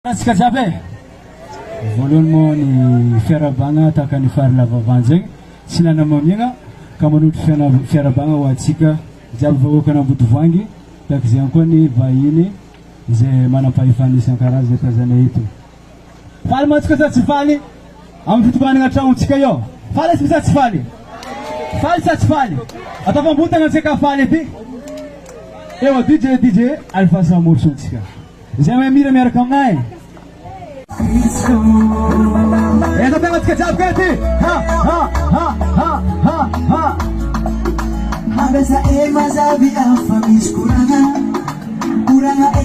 Asika jiaby voalohany moa ny fiarabagna tahaka ny farilavavany zegny tsy nanamamiagna ka manotro fiarabagna ho antsika jiaby vahoaka Ambodivoangy tahaka izay koa ny vahiny izay manam-pahefana isan-karazany zay tazana eto. Faly mantsika sa tsy faly amin'ny fitobanana tragnontsika io. Faly sa tsy faly? Faly sa tsy faly? Atafambotana antsika faly ety. Ewa DJ Alpha Samorsotsika. Zay mira miaraka aminay. Essa tema de ketchup quente. Ha. Abesa mas havia famis kuranga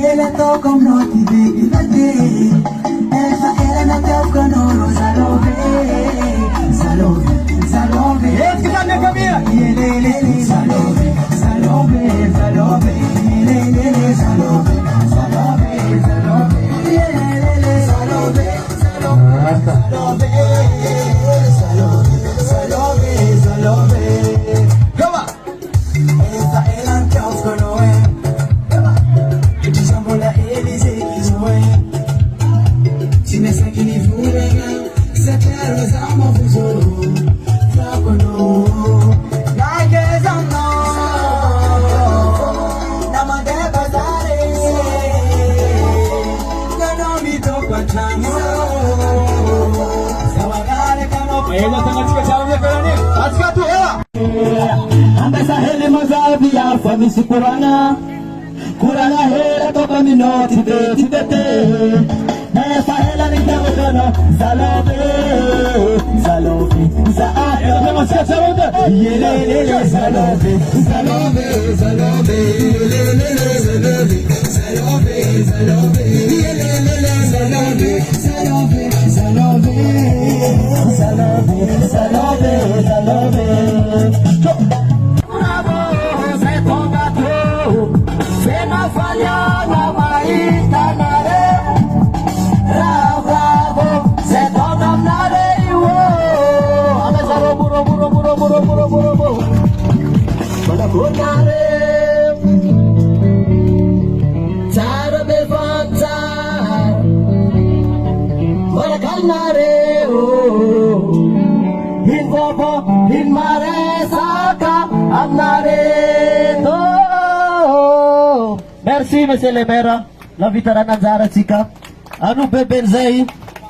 ela toca noti de tate. Ela na toca no salove. Esse que tá minha caminha. Salove. Famisi kuranga hela toka minoti bete essa hela ni tagono salove yelele salove Merci monsieur le maire, la vitara Nanzara tsika. Anu beben zay,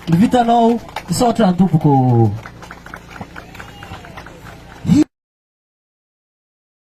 vitanao, sotra antupoko.